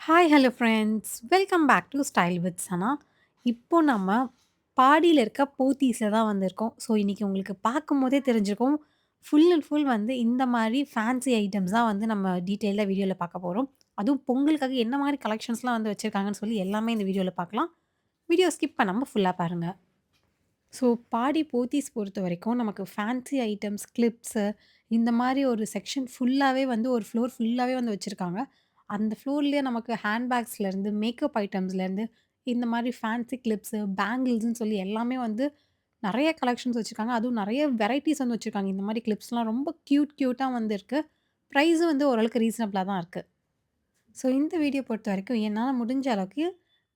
Hi hello friends welcome back to style with Sana. இப்போ நம்ம பாடியில இருக்க போத்தீஸில் தான் வந்திருக்கோம். ஸோ இன்னைக்கு உங்களுக்கு பார்க்கும்போதே தெரிஞ்சிருக்கும். ஃபுல் அண்ட் ஃபுல் வந்து இந்த மாரி ஃபேன்சி ஐட்டம்ஸ் தான் வந்து நம்ம டீட்டெயில்டா வீடியோல பார்க்க போறோம். அதுவும் பொங்கலுக்காக என்ன மாரி கலெக்ஷன்ஸ்லாம் வந்து வச்சிருக்காங்கன்னு சொல்லி எல்லாமே இந்த வீடியோல பார்க்கலாம். வீடியோ ஸ்கிப் பண்ணாம ஃபுல்லா பாருங்க. ஸோ பாடி போத்தீஸ் பொறுத்தவரைக்கும் நமக்கு ஃபேன்சி ஐட்டம்ஸ், கிளிப்ஸு இந்த மாரி ஒரு செக்ஷன் ஃபுல்லாவே வந்து ஒரு ஃப்ளோர் ஃபுல்லாவே வந்து வச்சிருக்காங்க. அந்த ஃப்ளோர்லயே நமக்கு ஹேண்ட் பேக்ஸ்லேருந்து, மேக்கப் ஐட்டம்ஸ்லேருந்து இந்த மாரி ஃபேன்சி கிளிப்ஸு, பேங்கிள்ஸ்ன்னு சொல்லி எல்லாமே வந்து நெறைய கலெக்ஷன்ஸ் வச்சிருக்காங்க. அதுவும் நெறைய வெரைட்டீஸ் வந்து வச்சிருக்காங்க. இந்த மாரி கிளிப்ஸ்லாம் ரொம்ப கியூட்டா வந்து இருக்கு. ப்ரைஸும் வந்து ஓரளவுக்கு ரீசனபிளா தான் இருக்கு. ஸோ இந்த வீடியோ பொறுத்தவரைக்கும் என்னால முடிஞ்ச அளவுக்கு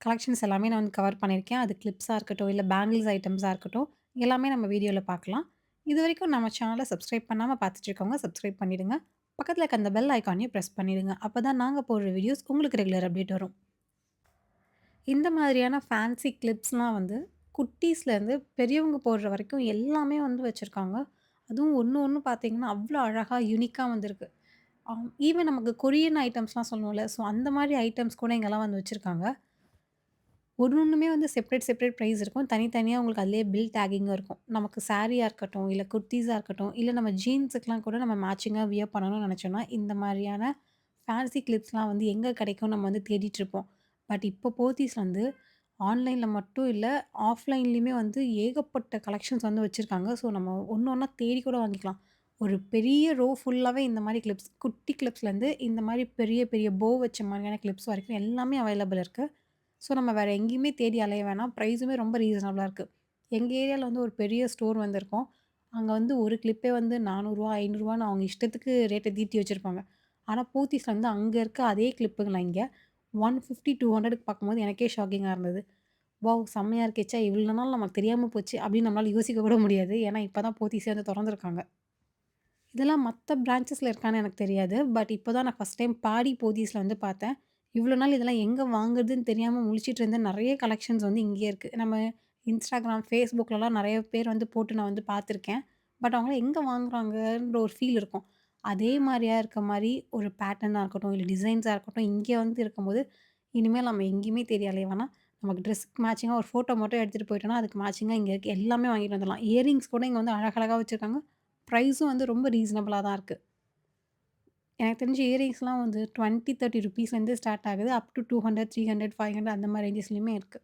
கலெக்ஷன்ஸ் எல்லாமே நான் வந்து கவர் பண்ணியிருக்கேன். அது கிளிப்ஸா இருக்கட்டும், இல்ல பேங்கிள்ஸ் ஐட்டம்ஸா இருக்கட்டும், எல்லாமே நம்ம வீடியோல பார்க்கலாம். இதுவரைக்கும் நம்ம சேனல சப்ஸ்கிரைப் பண்ணாம பார்த்துட்டு இருக்கவங்க சப்ஸ்கிரைப் பண்ணிடுங்க. பக்கத்துல இருக்க அந்த பெல் ஐகானையும் பிரஸ் பண்ணிடுங்க. அப்பதான் நாங்க போடுற வீடியோஸ் உங்களுக்கு ரெகுலர் அப்டேட் வரும். இந்த மாதிரியான ஃபேன்சி கிளிப்ஸ்லாம் வந்து குட்டீஸ்லேருந்து பெரியவங்க போடுற வரைக்கும் எல்லாமே வந்து வச்சிருக்காங்க. அதுவும் ஒண்ணு ஒண்ணு பார்த்தீங்கன்னா, அவ்ளோ அழகா யூனிக்கா வந்திருக்கு. ஈவன் நமக்கு கொரியன் ஐட்டம்ஸ்லாம் சொல்லுவோம்ல, ஸோ அந்த மாரி ஐட்டம்ஸ் கூட இங்கலாம் வந்து வச்சிருக்காங்க. ஒண்ணுமே வந்து செப்பரேட் பிரைஸ் இருக்கும். தனித்தனியா உங்களுக்கு அதிலேயே பில் டேக்கிங்கும் இருக்கும். நமக்கு சாரியா இருக்கட்டும், இல்ல குர்தீஸா இருக்கட்டும், இல்ல நம்ம ஜீன்ஸுக்குலாம் கூட நம்ம மேட்சிங்கா வியர் பண்ணணும்னு நெனச்சோம்னா, இந்த மாரியான ஃபேன்சி கிளிப்ஸ்லாம் வந்து எங்க கிடைக்கும் நம்ம வந்து தேடிட்டுருப்போம். பட் இப்போ போத்தீஸ் வந்து ஆன்லைன்ல மட்டும் இல்ல, ஆஃப்லைன்லயுமே வந்து ஏகப்பட்ட கலெக்ஷன்ஸ் வந்து வச்சிருக்காங்க. ஸோ நம்ம ஒண்ணு ஒண்ணா தேடி கூட வாங்கிக்கலாம். ஒரு பெரிய ரோ ஃபுல்லாவே இந்த மாரி கிளிப்ஸ், குட்டி கிளிப்ஸ்லேருந்து இந்த மாரி பெரிய பெரிய போ வச்ச மாரியான கிளிப்ஸ் வரைக்கும் எல்லாமே அவைலபிள் இருக்கு. ஸோ நம்ம வேற எங்கேயுமே தேடி அலைய வேணாம். ப்ரைஸுமே ரொம்ப ரீசனபிளா இருக்கு. எங்க ஏரியால வந்து ஒரு பெரிய ஸ்டோர் வந்து இருக்கும். அங்க வந்து ஒரு கிளிப்பே வந்து ரூ. 400 ரூ. 500ன்னு அவங்க இஷ்டத்துக்கு ரேட்ட தீட்டி வச்சிருப்பாங்க. ஆனா போத்தீஸ்ல வந்து அங்க இருக்க அதே கிளிப்புங்கள இங்க 150, 200க்கு பார்க்கும்போது எனக்கே ஷாக்கிங்கா இருந்தது. வாவ்! செம்மையா இருக்கே! ச்சே இவ்வளோ நாள் நமக்கு தெரியாம போச்சு அப்படின்னு நம்மளால யோசிக்க கூட முடியாது. ஏன்னா இப்ப தான் போத்தீஸே வந்து தொறந்துருக்காங்க. இதெல்லாம் மத்த பிரான்ச்சஸ்ல இருக்கான்னு எனக்கு தெரியாது. பட் இப்போ தான் நான் ஃபர்ஸ்ட் டைம் பாடி போத்தீஸ்ல வந்து பார்த்தேன். இவ்ளோ நாள் இதெல்லாம் எங்க வாங்குறதுன்னு தெரியாம முழிச்சுட்டு இருந்த நெறைய கலெக்ஷன்ஸ் வந்து இங்கேயே இருக்கு. நம்ம Instagram, Facebookலலாம் நெறைய பேர் வந்து போட்டு நான் வந்து பார்த்துருக்கேன். பட் அவங்கலாம் எங்க வாங்குறாங்கன்ற ஒரு ஃபீல் இருக்கும். அதே மாரியா இருக்க மாரி ஒரு பேட்டர்னா இருக்கட்டும், இல்ல டிசைன்ஸா இருக்கட்டும், இங்க வந்து இருக்கும்போது, இனிமேல் நம்ம எங்கேயுமே தேடி அலைய வேணாம். நமக்கு ட்ரெஸ்க்கு மேட்சிங்கா ஒரு ஃபோட்டோ மட்டும் எடுத்துட்டு போயிட்டோம்னா, அதுக்கு மேட்சிங்கா இங்க இருக்க எல்லாமே வாங்கிட்டு வந்துடலாம். இயரிங்ஸ் கூட இங்க வந்து அழகழகா வச்சிருக்காங்க. பிரைஸும் வந்து ரொம்ப ரீசனபிளா தான் இருக்கு. எனக்கு தெரிஞ்சு இயரிங்ஸ்லாம் வந்து 20, 30 ருப்பீஸ்லேருந்து ஸ்டார்ட் ஆகுது. அப் டூ 200, 300, 500 அந்த மாரி ரேஞ்சஸ்லயுமே இருக்கு.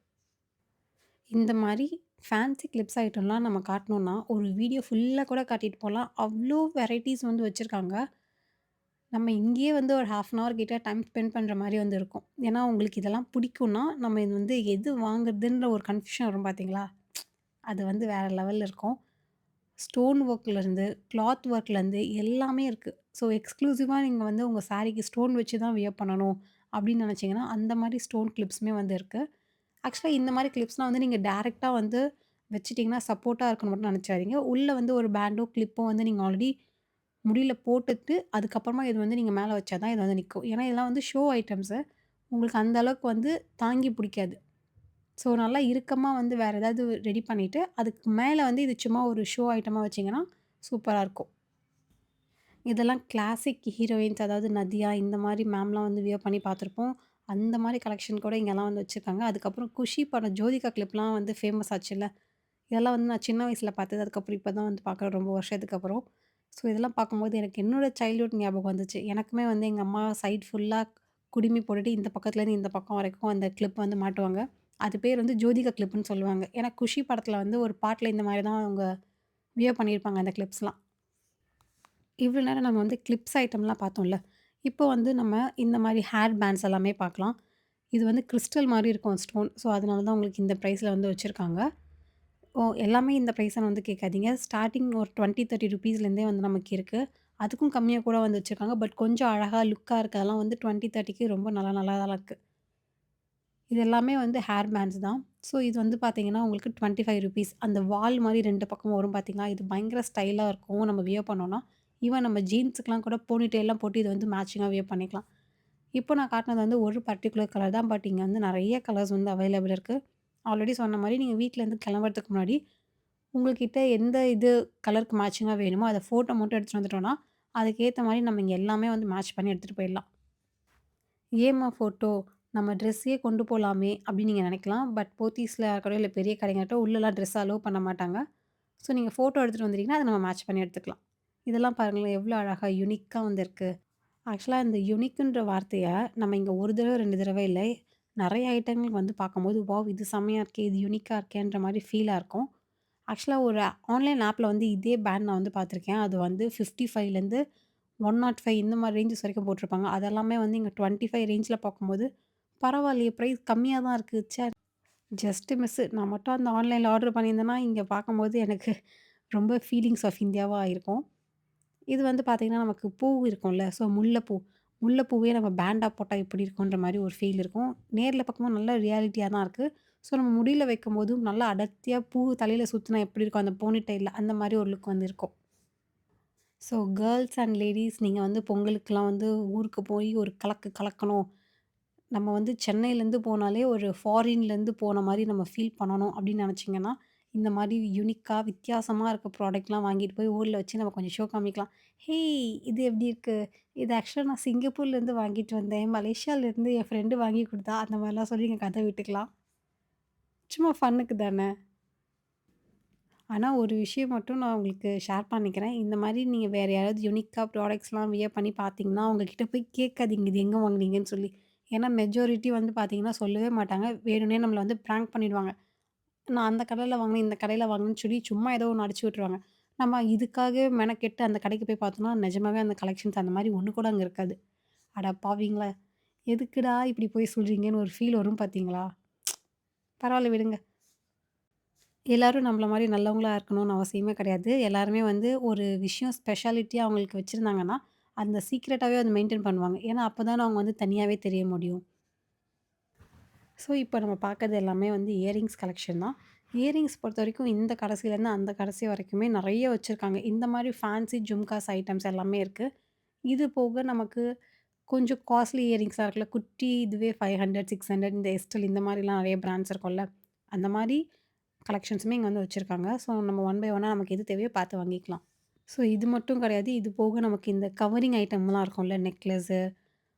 இந்த மாரி ஃபேன்சி கிளிப்ஸ் ஐட்டம்லாம் நம்ம காட்டணும்னா, ஒரு வீடியோ ஃபுல்லா கூட காட்டிட்டு போலாம். அவ்ளோ வெரைட்டீஸ் வந்து வச்சிருக்காங்க. நம்ம இங்கேயே வந்து ஒரு 1/2 அன் ஹவர் கிட்ட டைம் ஸ்பெண்ட் பண்ற மாரி வந்து இருக்கும். ஏன்னா, உங்களுக்கு இதெல்லாம் பிடிக்கும்னா, நம்ம இது வந்து எது வாங்குறதுன்ற ஒரு கன்ஃப்யூஷன் வரும் பார்த்தீங்களா? அது வந்து வேற லெவல்ல இருக்கும். ஸ்டோன் ஒர்க்லேருந்து, கிளாத் ஒர்க்லேருந்து எல்லாமே இருக்கு. ஸோ எக்ஸ்க்ளூசிவா நீங்க வந்து உங்க சாரீக்கு ஸ்டோன் வச்சு தான் வியர் பண்ணணும் அப்படின்னு நினச்சீங்கன்னா, அந்த மாரி ஸ்டோன் கிளிப்ஸுமே வந்து இருக்கு. ஆக்சுவலா இந்த மாரி கிளிப்ஸ்லாம் வந்து நீங்க டைரக்ட்டா வந்து வச்சுட்டீங்கன்னா, சப்போர்ட்டா இருக்குன்னு மட்டும் நினச்சிறாதீங்க. உள்ள வந்து ஒரு பேண்டோ, கிளிப்போ வந்து நீங்க ஆல்ரெடி முடியில போட்டுட்டு, அதுக்கப்புறமா இது வந்து நீங்க மேல வச்சா தான் இது வந்து நிக்கும். ஏன்னா, இதெல்லாம் வந்து ஷோ ஐட்டம்ஸு. உங்களுக்கு அந்த அளவுக்கு வந்து தாங்கி பிடிக்காது. ஸோ, நல்லா இறுக்கமா வந்து வேற ஏதாவது ரெடி பண்ணிட்டு, அதுக்கு மேல வந்து இது சும்மா ஒரு ஷோ ஐட்டமா வச்சீங்கன்னா, சூப்பரா இருக்கும். இதெல்லாம் கிளாசிக் ஹீரோயின்ஸ் அதாவது நதியா இந்த மாரி மேம்லாம் வந்து வியர் பண்ணி பார்த்துருப்போம். அந்த மாரி கலெக்ஷன் கூட இங்கலாம் வந்து வச்சிருக்காங்க. அதுக்கப்புறம் குஷி படம் ஜோதிகா கிளிப்லாம் வந்து ஃபேமஸ் ஆச்சுல்ல. இதெல்லாம் வந்து நான் சின்ன வயசுல பார்த்தது. அதுக்கப்புறம் இப்ப தான் வந்து பார்க்குறேன் ரொம்ப வருஷத்துக்கு அப்புறம். ஸோ இதெல்லாம் பார்க்கும்போது எனக்கு என்னோட சைல்ட்ஹுட் ஞாபகம் வந்துச்சு. எனக்குமே வந்து எங்க அம்மா சைட் ஃபுல்லா குடுமி போட்டுட்டு இந்த பக்கத்துலேருந்து இந்த பக்கம் வரைக்கும் அந்த கிளிப் வந்து மாட்டுவாங்க. அது பேர் வந்து ஜோதிகா கிளிப்புன்னு சொல்லுவாங்க. ஏன்னா குஷி படத்துல வந்து ஒரு பாட்டுல இந்த மாரி தான் அவங்க வியர் பண்ணியிருப்பாங்க அந்த கிளிப்ஸ்லாம். இவ்வளோ நேரம் நம்ம வந்து கிளிப்ஸ் ஐட்டம்லாம் பார்த்தோம்ல. இப்போ வந்து நம்ம இந்த மாரி ஹேர் பேண்ட்ஸ் எல்லாமே பார்க்கலாம். இது வந்து கிறிஸ்டல் மாரி இருக்கும் ஸ்டோன். ஸோ, அதனால தான் உங்களுக்கு இந்த பிரைஸ்ல வந்து வச்சிருக்காங்க. எல்லாமே இந்த பிரைஸ்ன்னு வந்து கேட்காதீங்க. ஸ்டார்ட்டிங் ஒரு 20, 30 ருப்பீஸ்லேருந்தே வந்து நமக்கு இருக்கு. அதுக்கும் கம்மியா கூட வந்து வச்சிருக்காங்க. பட் கொஞ்சம் அழகா லுக்கா இருக்கதெல்லாம் வந்து 20, 30க்கு ரொம்ப நல்லா தான் இருக்கு. இது எல்லாமே வந்து ஹேர் பேண்ட்ஸ் தான். ஸோ, இது வந்து பார்த்தீங்கன்னா, உங்களுக்கு ₹25 அந்த வால் மாரி 2 பக்கமும் வரும் பார்த்தீங்களா? இது பயங்கர ஸ்டைலா இருக்கும். நம்ம வியர் பண்ணோம்னா. ஈவன் நம்ம ஜீன்ஸுக்குலாம் கூட போனிடெயில்லாம் போட்டு இத வந்து மேட்சிங்கா வியர் பண்ணிக்கலாம். இப்போ நான் காட்டுனது வந்து ஒரு பர்ட்டிகுலர் கலர் தான். பட் இங்க வந்து நெறைய கலர்ஸ் வந்து அவைலபிள் இருக்கு. ஆல்ரெடி சொன்ன மாரி நீங்க வீட்லேருந்து கிளம்புறதுக்கு முன்னாடி, உங்ககிட்ட எந்த இது கலருக்கு மேட்சிங்கா வேணுமோ, அத ஃபோட்டோ மட்டும் எடுத்துட்டு வந்துட்டோம்னா, அதுக்கேத்த மாரி நம்ம இங்க எல்லாமே வந்து மேட்ச் பண்ணி எடுத்துட்டு போயிடலாம். ஏம்மா ஃபோட்டோ? நம்ம ட்ரெஸ்ஸே கொண்டு போலாமே அப்படின்னு நீங்க நெனைக்கலாம். பட் போத்தீஸ்ல இருக்கட்டும், இல்ல பெரிய கடைங்கட்டும் உள்ளலாம் ட்ரெஸ் அலோவ் பண்ண மாட்டாங்க. ஸோ நீங்க ஃபோட்டோ எடுத்துட்டு வந்துட்டீங்கன்னா, அத நம்ம மேட்ச் பண்ணி எடுத்துக்கலாம். இதெல்லாம் பாருங்களேன் எவ்வளோ அழகா யூனிக்கா வந்து இருக்கு. ஆக்சுவலா இந்த யூனிக்குன்ற வார்த்தைய நம்ம இங்க 1 தடவ, 2 தடவ இல்ல. நெறைய ஐட்டங்கள் வந்து பார்க்கும்போது, வாவ்! இது செம்மையா இருக்கே! இது யூனிக்கா இருக்கேன்ற மாரி ஃபீலா இருக்கும். ஆக்சுவலா ஒரு ஆன்லைன் ஆப்ல வந்து இதே பிராண்ட் நான் வந்து பார்த்துருக்கேன். அது வந்து 55லேருந்து 105 இந்த மாரி ரேஞ்சஸ் வரைக்கும் போட்டிருப்பாங்க. அதெல்லாமே வந்து இங்க 25 ரேஞ்ச்ல பார்க்கும்போது, பரவாயில்லையே! பிரைஸ் கம்மியா தான் இருக்கு. Just miss. நான் மட்டும் அந்த ஆன்லைன்ல ஆர்டர் பண்ணியிருந்தேன்னா, இங்க பார்க்கும்போது எனக்கு ரொம்ப ஃபீலிங்ஸ் ஆஃப் இந்தியாவா ஆயிருக்கும். இது வந்து பார்த்தீங்கன்னா, நமக்கு பூ இருக்கும்ல. ஸோ முல்லைப்பூ. முல்லைப்பூவே நம்ம பேண்டா போட்டா எப்படி இருக்குன்ற மாரி ஒரு ஃபீல் இருக்கும். நேர்ல பார்க்கும்போது நல்ல ரியாலிட்டியா தான் இருக்கு. ஸோ நம்ம முடியில வைக்கும்போதும் நல்லா அடர்த்தியா பூ தலையில சுத்துனா எப்படி இருக்கும்? அந்த போனி டெயில்ல அந்த மாரி ஒரு லுக் வந்து இருக்கும். ஸோ கேர்ள்ஸ் அண்ட் லேடீஸ் நீங்க வந்து பொங்கலுக்குலாம் வந்து ஊருக்கு போய் ஒரு கலக்கு கலக்கணும். நம்ம வந்து சென்னையிலேருந்து போனாலே ஒரு ஃபாரின்லேருந்து போன மாரி நம்ம ஃபீல் பண்ணணும் அப்படின்னு நெனச்சிங்கன்னா, இந்த மாரி யூனிக்கா வித்தியாசமா இருக்க ப்ராடக்ட்லாம் வாங்கிட்டு போய் ஊர்ல வச்சு நம்ம கொஞ்சம் ஷோ காமிக்கலாம். "ஹேய்! இது எப்படி இருக்கு? இது ஆக்சுவலா நான் சிங்கப்பூர்லேருந்து வாங்கிட்டு வந்தேன். மலேசியாலேருந்து என் ஃப்ரெண்டு வாங்கி குடுத்தா." அந்த மாரிலாம் சொல்லி நீங்க கத விட்டுக்கலாம். சும்மா ஃபன்னுக்கு தான. ஆனா ஒரு விஷயம் மட்டும் நான் உங்களுக்கு ஷேர் பண்ணிக்கிறேன். இந்த மாரி நீங்க வேற யாராவது யூனிக்கா ப்ராடக்ட்ஸ்லாம் வியர் பண்ணி பார்த்தீங்கன்னா, அவங்க கிட்ட போய் கேட்காதீங்க. இது எங்க வாங்குனீங்கன்னு சொல்லி. ஏன்னா மெஜாரிட்டி வந்து பார்த்தீங்கன்னா சொல்லவே மாட்டாங்க. வேணும்னே நம்மள வந்து பிராங்க் பண்ணிடுவாங்க. நான் அந்த கடையில வாங்கினேன், இந்த கடையில வாங்கினேன்னு சொல்லி சும்மா ஏதோ ஒண்ணு அடிச்சு விட்டுருவாங்க. நம்ம இதுக்காகவே மெனக்கெட்டு அந்த கடைக்கு போய் பார்த்தோம்னா, நிஜமாவே அந்த கலெக்ஷன்ஸ் அந்த மாரி ஒண்ணு கூட அங்க இருக்காது. அட பாவிங்களா! எதுக்குடா இப்படி போய் சொல்றீங்கன்னு ஒரு ஃபீல் வரும் பார்த்தீங்களா? பரவால்ல விடுங்க. எல்லாரும் நம்மள மாரி நல்லவங்களா இருக்கணும்னு அவசியமே கிடையாது. எல்லாருமே வந்து ஒரு விஷயம் ஸ்பெஷாலிட்டியா அவங்களுக்கு வச்சிருந்தாங்கன்னா, அந்த சீக்ரெட்டாவே அத மெயின்டெயின் பண்ணுவாங்க. ஏன்னா, அப்பதானே அவங்க வந்து தனியாவே தெரிய முடியும். ஸோ, இப்ப நம்ம பார்க்கறது எல்லாமே வந்து இயரிங்ஸ் கலெக்ஷன் தான். இயரிங்ஸ் பொறுத்தவரைக்கும் இந்த கடைசிலேருந்து அந்த கடைசி வரைக்குமே நெறைய வச்சிருக்காங்க. இந்த மாரி ஃபேன்சி ஜும்காஸ் ஐட்டம்ஸ் எல்லாமே இருக்கு. இது போக நமக்கு கொஞ்சம் காஸ்ட்லி இயரிங்ஸா இருக்குல்ல, குட்டி இதுவே 500, 600 இந்த எஸ்டல் இந்த மாரிலாம் நெறைய பிராண்ட்ஸ் இருக்கும்ல. அந்த மாரி கலெக்ஷன்ஸுமே இங்க வந்து வச்சிருக்காங்க. ஸோ, நம்ம ஒன் பை ஒன்னா நமக்கு எது தேவையோ பார்த்து வாங்கிக்கலாம். ஸோ, இது மட்டும் கிடையாது. இது போக நமக்கு இந்த கவரிங் ஐட்டம்லாம் இருக்கும்ல, நெக்லஸு,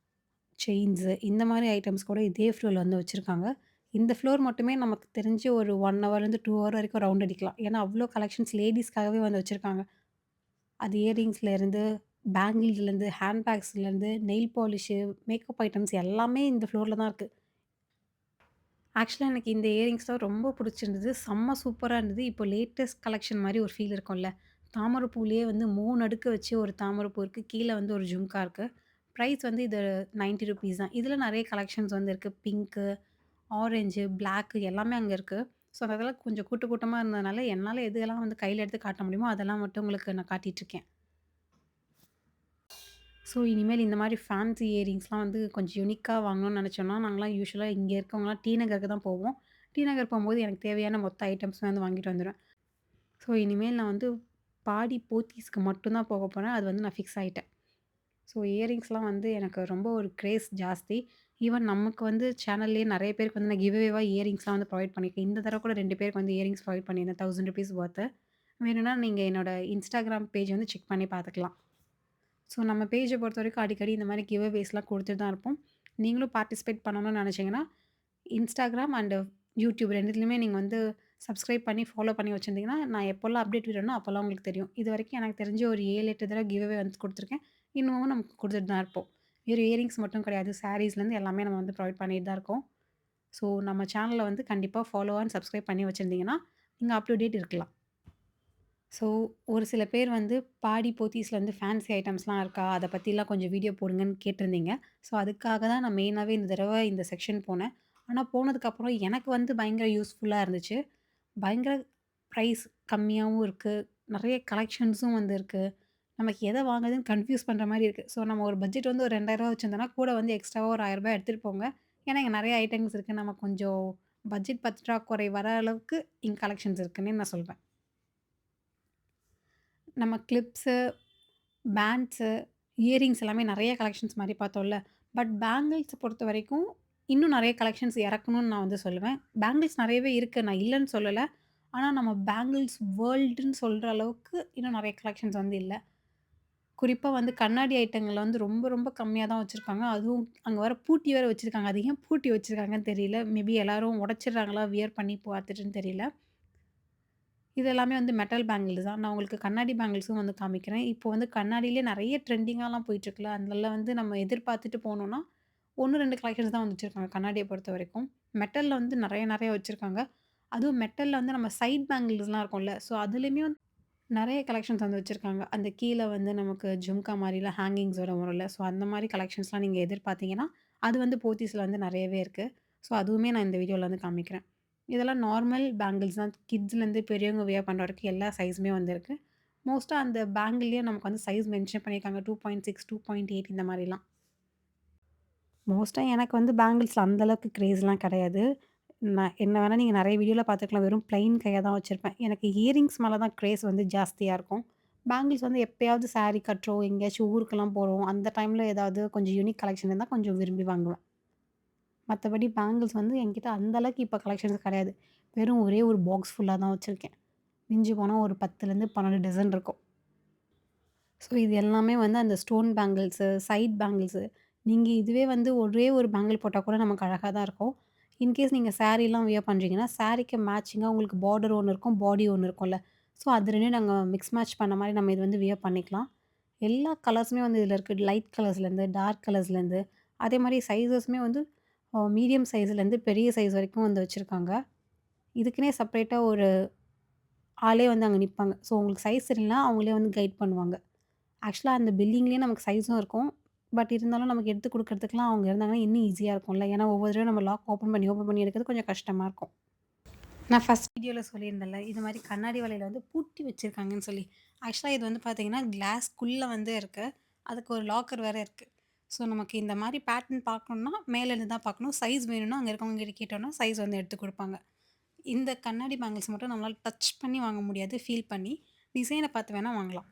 செயின்ஸு இந்த மாரி ஐட்டம்ஸ் கூட இதே ஃப்ளோர்ல வந்து வச்சிருக்காங்க. இந்த ஃப்ளோர் மட்டுமே நமக்கு தெரிஞ்சு ஒரு 1 ஹவர்லேருந்து 2 ஹவர் வரைக்கும் ரவுண்ட் அடிக்கலாம். ஏன்னா, அவ்ளோ கலெக்ஷன்ஸ் லேடீஸ்க்காகவே வந்து வச்சிருக்காங்க. அது இயரிங்ஸ்லேருந்து, பேங்கிள்ஸ்லேருந்து, ஹேண்ட் பேக்ஸ்லேருந்து, நெயில் பாலிஷு, மேக்கப் ஐட்டம்ஸ் எல்லாமே இந்த ஃப்ளோர்ல தான் இருக்கு. ஆக்சுவலா எனக்கு இந்த இயரிங்ஸ் தான் ரொம்ப புடிச்சிருந்தது. செம்ம சூப்பரா இருந்தது. இப்போ லேட்டஸ்ட் கலெக்ஷன் மாரி ஒரு ஃபீல் இருக்கும்ல. தாமர பூலயே வந்து 3 அடுக்கு வச்சு ஒரு தாமர பூ இருக்கு. கீழ வந்து ஒரு ஜும்கா இருக்கு. பிரைஸ் வந்து இது ₹90 தான். இதுல நெறைய கலெக்ஷன்ஸ் வந்து இருக்கு. பிங்க்கு, ஆரஞ்சு, பிளாக்கு எல்லாமே அங்க இருக்கு. ஸோ அதெல்லாம் கொஞ்சம் கூட்டமா இருந்ததுனால, என்னால எதெல்லாம் வந்து கையில எடுத்து காட்ட முடியுமோ, அதெல்லாம் மட்டும் உங்களுக்கு நான் காட்டிட்டுருக்கேன். ஸோ, இனிமேல் இந்த மாரி ஃபேன்சி இயரிங்ஸ்லாம் வந்து கொஞ்சம் யூனிக்கா வாங்கணும்னு நெனச்சோம்னா, நாங்கலாம் யூசுவலா இங்க இருக்கவங்கலாம் டி நகருக்கு தான் போவோம். டி நகர் போம்போது எனக்கு தேவையான மொத்த ஐட்டம்ஸுமே வந்து வாங்கிட்டு வந்துருவேன். ஸோ, இனிமேல் நான் வந்து பாடி போத்தீஸ்க்கு மட்டும் தான் போக போறேன். அது வந்து நான் ஃபிக்ஸ் ஆயிட்டேன். ஸோ, இயரிங்ஸ்லாம் வந்து எனக்கு ரொம்ப ஒரு கிரேஸ் ஜாஸ்தி. ஈவன் நமக்கு வந்து சேனல்லயே நெறைய பேருக்கு வந்து நான் கிவ்அவேவா இயரிங்ஸ்லாம் வந்து ப்ரொவைட் பண்ணியிருக்கேன். இந்த தடவ கூட 2 பேருக்கு வந்து இயரிங்ஸ் ப்ரொவைட் பண்ணியிருந்தேன். ₹1000 வொர்த்து. வேணும்னா நீங்க என்னோட Instagram பேஜ் வந்து செக் பண்ணி பார்த்துக்கலாம். ஸோ நம்ம பேஜ பொறுத்தவரைக்கும் அடிக்கடி இந்த மாரி கிவ் அவேஸ்லாம் குடுத்துட்டு தான் இருப்போம். நீங்களும் பார்ட்டிசிபேட் பண்ணணும்னு நெனச்சீங்கன்னா, Instagram அண்ட் YouTube 2துலயுமே நீங்க வந்து சப்ஸ்கிரைப் பண்ணி, ஃபாலோ பண்ணி வச்சிருந்தீங்கன்னா, நான் எப்போலாம் அப்டேட் விடுறேனோ அப்போலாம் உங்களுக்கு தெரியும். இதுவரைக்கும் எனக்கு தெரிஞ்சு ஒரு 7, 8 தடவ கிவ் அவே வந்து குடுத்துருக்கேன். இன்னமும் நமக்கு குடுத்துட்டு தான் இருப்போம். வெறும் இயரிங்ஸ் மட்டும் கிடையாது. சாரீஸ்லேருந்து எல்லாமே நம்ம வந்து ப்ரொவைட் பண்ணிட்டு தான் இருக்கோம். ஸோ நம்ம சேனல வந்து கண்டிப்பா ஃபாலோ அண்ட் சப்ஸ்கிரைப் பண்ணி வச்சிருந்தீங்கன்னா, நீங்க அப் டு டேட் இருக்கலாம். ஸோ, ஒரு சில பேர் வந்து பாடி போத்தீஸ்ல வந்து ஃபேன்சி ஐட்டம்ஸ்லாம் இருக்கா? அத பத்திலாம் கொஞ்சம் வீடியோ போடுங்கன்னு கேட்டிருந்தீங்க. ஸோ, அதுக்காக தான் நான் மெயினாவே இந்த தடவ இந்த செக்ஷன் போனேன். ஆனா போனதுக்கப்புறம் எனக்கு வந்து பயங்கர யூஸ்ஃபுல்லா இருந்துச்சு. பயங்கர பிரைஸ் கம்மியாவும் இருக்கு. நெறைய கலெக்ஷன்ஸும் வந்து இருக்கு. நமக்கு எத வாங்குறதுன்னு கன்ஃப்யூஸ் பண்ற மாரி இருக்கு. ஸோ, நம்ம ஒரு பட்ஜெட் வந்து ஒரு ரூ. 2000 வச்சிருந்தோம்னா, கூட வந்து எக்ஸ்ட்ராவா ஒரு ரூ. 1000 எடுத்துட்டு போங்க. ஏன்னா, இங்க நெறைய ஐட்டம்ஸ் இருக்கு. நம்ம கொஞ்சம் பட்ஜெட் பற்றாக்குறை வர அளவுக்கு இங்க கலெக்ஷன்ஸ் இருக்குன்னே நான் சொல்வேன். நம்ம கிளிப்ஸு, பேண்ட்ஸு, இயரிங்ஸ் எல்லாமே நெறைய கலெக்ஷன்ஸ் மாரி பார்த்தோம்ல. பட் பேங்கிள்ஸ் பொறுத்தவரைக்கும், இன்னும் நெறைய கலெக்ஷன்ஸ் இறக்கணும்னு நான் வந்து சொல்லுவேன். பேங்கிள்ஸ் நெறையவே இருக்கு. நான் இல்லன்னு சொல்லல. ஆனா நம்ம பேங்கிள்ஸ் வேர்ல்டுன்னு சொல்ற அளவுக்கு இன்னும் நெறைய கலெக்ஷன்ஸ் வந்து இல்ல. குறிப்பா வந்து கண்ணாடி ஐட்டங்கள்ல வந்து ரொம்ப ரொம்ப கம்மியா தான் வச்சிருக்காங்க. அதுவும் அங்க வேற பூட்டி வேற வச்சிருக்காங்க. அது ஏன் பூட்டி வச்சிருக்காங்கன்னு தெரியல. மேபி எல்லாரும் உடைச்சிடுறாங்களா வியர் பண்ணி பார்த்துட்டுன்னு தெரியல. இது எல்லாமே வந்து மெட்டல் பேங்கிள்ஸ் தான். நான் உங்களுக்கு கண்ணாடி பேங்கிள்ஸும் வந்து காமிக்கிறேன். இப்போ வந்து கண்ணாடியிலே நெறைய ட்ரெண்டிங்காலாம் போயிட்டுருக்குல்ல. அதுல வந்து நம்ம எதிர்பார்த்துட்டு போனோம்னா, 1, 2 கலெக்ஷன்ஸ் தான் வந்து வச்சிருக்காங்க கண்ணாடிய பொறுத்தவரைக்கும். மெட்டல்ல வந்து நெறைய நெறைய வச்சிருக்காங்க. அதுவும் மெட்டல்ல வந்து நம்ம சைட் பேங்கிள்ஸ்லாம் இருக்கும்ல. ஸோ அதுலயுமே வந்து நெறைய கலெக்ஷன்ஸ் வந்து வச்சிருக்காங்க. அந்த கீழ வந்து நமக்கு ஜும்கா மாரிலாம் ஹேங்கிங்ஸோட வரும்ல. ஸோ அந்த மாரி கலெக்ஷன்ஸ்லாம் நீங்க எதிர்பார்த்தீங்கன்னா, அது வந்து போத்தீஸ்ல வந்து நெறையவே இருக்கு. ஸோ அதுவுமே நான் இந்த வீடியோல வந்து காமிக்கிறேன். இதெல்லாம் நார்மல் பேங்கிள்ஸ் தான். கிட்ஸ்லேருந்து பெரியவங்க வியர் பண்ற வரைக்கும் எல்லா சைஸுமே வந்து இருக்கு. மோஸ்ட்டா அந்த பேங்கிள்லயே நமக்கு வந்து சைஸ் மென்ஷன் பண்ணியிருக்காங்க. 2.6, 2.8 இந்த மாரிலாம். மோஸ்ட்டா எனக்கு வந்து பேங்கிள்ஸ்ல அந்த அளவுக்கு கிரேஸ்லாம் கிடையாது. நான் என்ன வேணா நீங்க நெறைய வீடியோல பார்த்துருக்கலாம். வெறும் பிளெயின் கையா தான் வச்சிருப்பேன். எனக்கு இயரிங்ஸ் மேல தான் கிரேஸ் வந்து ஜாஸ்தியா இருக்கும். பேங்கிள்ஸ் வந்து எப்பயாவது சாரி கட்டுறோம், எங்கேயாச்சும் ஊருக்கெல்லாம் போறோம். அந்த டைம்ல ஏதாவது கொஞ்சம் யூனிக் கலெக்ஷன் இருந்தா கொஞ்சம் விரும்பி வாங்குவேன். மத்தபடி பேங்கிள்ஸ் வந்து என்கிட்ட அந்த அளவுக்கு இப்ப கலெக்ஷன்ஸ் கிடையாது. வெறும் ஒரே ஒரு பாக்ஸ் ஃபுல்லா தான் வச்சிருக்கேன். மிஞ்சி போனா ஒரு 10லேருந்து 12 டசன் இருக்கும். ஸோ இது எல்லாமே வந்து அந்த ஸ்டோன் பேங்கிள்ஸு, சைட் பேங்கிள்ஸு. நீங்க இதுவே வந்து ஒரே ஒரு பேங்கிள் போட்டா கூட நமக்கு அழகா தான் இருக்கும். இன்கேஸ் நீங்க சாரீலாம் வியர் பண்றீங்கன்னா, சாரீக்கு மேட்சிங்கா உங்களுக்கு பார்டர் ஒண்ணு இருக்கும், பாடி ஒண்ணு இருக்கும்ல. ஸோ அது 2யும் நாங்க மிக்ஸ் மேட்ச் பண்ண மாரி நம்ம இது வந்து வியர் பண்ணிக்கலாம். எல்லா கலர்ஸுமே வந்து இதில இருக்கு. லைட் கலர்ஸ்லேருந்து, டார்க் கலர்ஸ்லேருந்து, அதே மாரி சைஸஸுமே வந்து மீடியம் சைஸ்லேருந்து பெரிய சைஸ் வரைக்கும் வந்து வச்சிருக்காங்க. இதுக்குன்னே செப்பரேட்டா ஒரு ஆளே வந்து அங்க நிப்பாங்க. ஸோ உங்களுக்கு சைஸ் தெரியலனா அவங்களே வந்து கைட் பண்ணுவாங்க. ஆக்சுவலா அந்த பில்லிங்லேயே நமக்கு சைஸும் இருக்கும். பட் இருந்தாலும் நமக்கு எடுத்து குடுக்குறதுக்குலாம் அவங்க இருந்தாங்கன்னா இன்னும் ஈஸியா இருக்கும்ல. ஏன்னா ஒவ்வொரு தடவையும் நம்ம லாக் ஓப்பன் பண்ணி எடுக்கிறது கொஞ்சம் கஷ்டமா இருக்கும். நான் ஃபர்ஸ்ட் வீடியோல சொல்லியிருந்தேன்ல, இது மாரி கண்ணாடி வளையல வந்து பூட்டி வச்சிருக்காங்கன்னு சொல்லி. ஆக்சுவலா இது வந்து பார்த்தீங்கன்னா, கிளாஸ்க்குள்ள வந்து இருக்கு. அதுக்கு ஒரு லாக்கர் வேற இருக்கு. ஸோ நமக்கு இந்த மாரி பேட்டர்ன் பார்க்கணும்னா, மேலேருந்து தான் பார்க்கணும். சைஸ் வேணும்னா அங்க இருக்கவங்க கிட்ட கேட்டோம்னா, சைஸ் வந்து எடுத்து குடுப்பாங்க. இந்த கண்ணாடி பேங்கிள்ஸ் மட்டும் நம்மளால டச் பண்ணி வாங்க முடியாது. ஃபீல் பண்ணி. டிசைன பார்த்து வேணா வாங்கலாம்.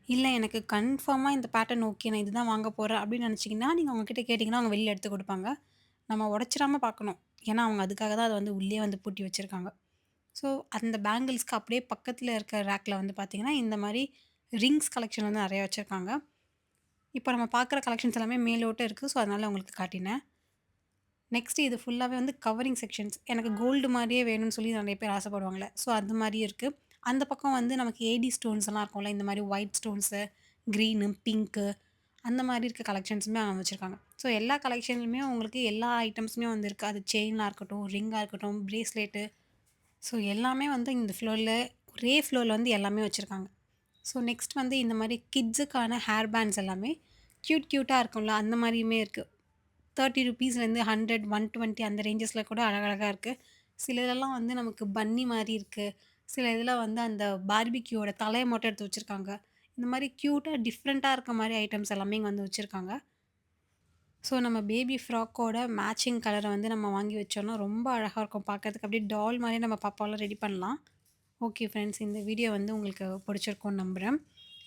இல்ல எனக்கு கன்ஃபார்மா இந்த பேட்டர்ன் ஓகே. நான் இதுதான் வாங்க போறேன் அப்படின்னு நினச்சீங்கன்னா, நீங்க அவங்க கிட்ட கேட்டீங்கன்னா, அவங்க வெளில எடுத்து குடுப்பாங்க. நம்ம உடைச்சிராம பார்க்கணும். ஏன்னா, அவங்க அதுக்காக தான் அத வந்து உள்ளயே வந்து பூட்டி வச்சிருக்காங்க. ஸோ, அந்த பேங்கிள்ஸ்க்கு அப்படியே பக்கத்துல இருக்க ரேக்ல வந்து பார்த்தீங்கன்னா, இந்த மாரி ரிங்ஸ் கலெக்ஷன் வந்து நெறைய வச்சிருக்காங்க. இப்ப நம்ம பார்க்குற கலெக்ஷன்ஸ் எல்லாமே மேலோட்ட இருக்கு. ஸோ, அதனால உங்களுக்கு காட்டினேன். நெக்ஸ்ட் இது ஃபுல்லாவே வந்து கவரிங் செக்ஷன்ஸ். எனக்கு கோல்டு மாரியே வேணும்னு சொல்லி நெறைய பேர் ஆசைப்படுவாங்கல்ல. ஸோ, அது மாரி இருக்கு. அந்த பக்கம் வந்து நமக்கு ஏடி ஸ்டோன்ஸ்லாம் இருக்கும்ல. இந்த மாரி ஒயிட் ஸ்டோன்ஸு, கிரீனு, பிங்க்கு அந்த மாரி இருக்க கலெக்ஷன்ஸுமே அங்க வச்சிருக்காங்க. ஸோ, எல்லா கலெக்ஷன்லுமே உங்களுக்கு எல்லா ஐட்டம்ஸுமே வந்து இருக்கு. அது செயினா இருக்கட்டும், ரிங்கா இருக்கட்டும், பிரேஸ்லெட்டு ஸோ, எல்லாமே வந்து இந்த ஃப்ளோர்ல ஒரே ஃப்ளோர்ல வந்து எல்லாமே வச்சிருக்காங்க. ஸோ, நெக்ஸ்ட் வந்து இந்த மாரி கிட்ஸுக்கான ஹேர் பேண்ட்ஸ் எல்லாமே கியூட்டா இருக்கும்ல. அந்த மாரியுமே இருக்கு. ₹30லேருந்து 100, 120 அந்த ரேஞ்சஸ்ல கூட அழகழகா இருக்கு. சில இதெல்லாம் வந்து நமக்கு பன்னி மாரி இருக்கு. சில இதில வந்து அந்த பார்பிக்யூவோட தலைய மட்டும் எடுத்து வச்சிருக்காங்க. இந்த மாரி கியூட்டா டிஃப்ரெண்ட்டா இருக்க மாரி ஐட்டம்ஸ் எல்லாமே இங்க வந்து வச்சிருக்காங்க. ஸோ நம்ம பேபி ஃப்ராக்கோட மேட்சிங் கலர வந்து நம்ம வாங்கி வச்சோம்னா, ரொம்ப அழகா இருக்கும் பார்க்கறதுக்கு. அப்படியே டால் மாரியே நம்ம பாப்பாவலாம் ரெடி பண்ணலாம். ஓகே ஃப்ரெண்ட்ஸ், இந்த வீடியோ வந்து உங்களுக்கு பிடிச்சிருக்கும்னு நம்புறேன்.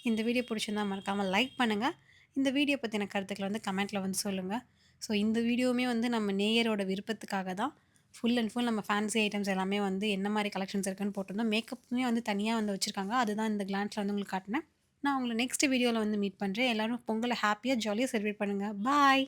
இந்த வீடியோ பிடிச்சிருந்தா மறக்காம லைக் பண்ணுங்க. இந்த வீடியோ பத்தின கருத்துக்கள வந்து கமெண்ட்ல வந்து சொல்லுங்க. ஸோ இந்த வீடியோவுமே வந்து நம்ம நேயரோட விருப்பத்துக்காக தான். ஃபுல் அண்ட் ஃபுல் நம்ம ஃபேன்சி ஐட்டம்ஸ் எல்லாமே வந்து என்ன மாரி கலெக்ஷன்ஸ் இருக்குன்னு போட்டிருந்தோம். மேக்கப்புமே வந்து தனியா வந்து வச்சிருக்காங்க. அதுதான் இந்த கிளான்ஸ்ல வந்து உங்களுக்கு காட்டுனேன். நான் உங்கள நெக்ஸ்ட் வீடியோல வந்து மீட் பண்றேன். எல்லாரும் பொங்கல ஹேப்பியா, ஜாலியா செலிப்ரேட் பண்ணுங்க. பாய்.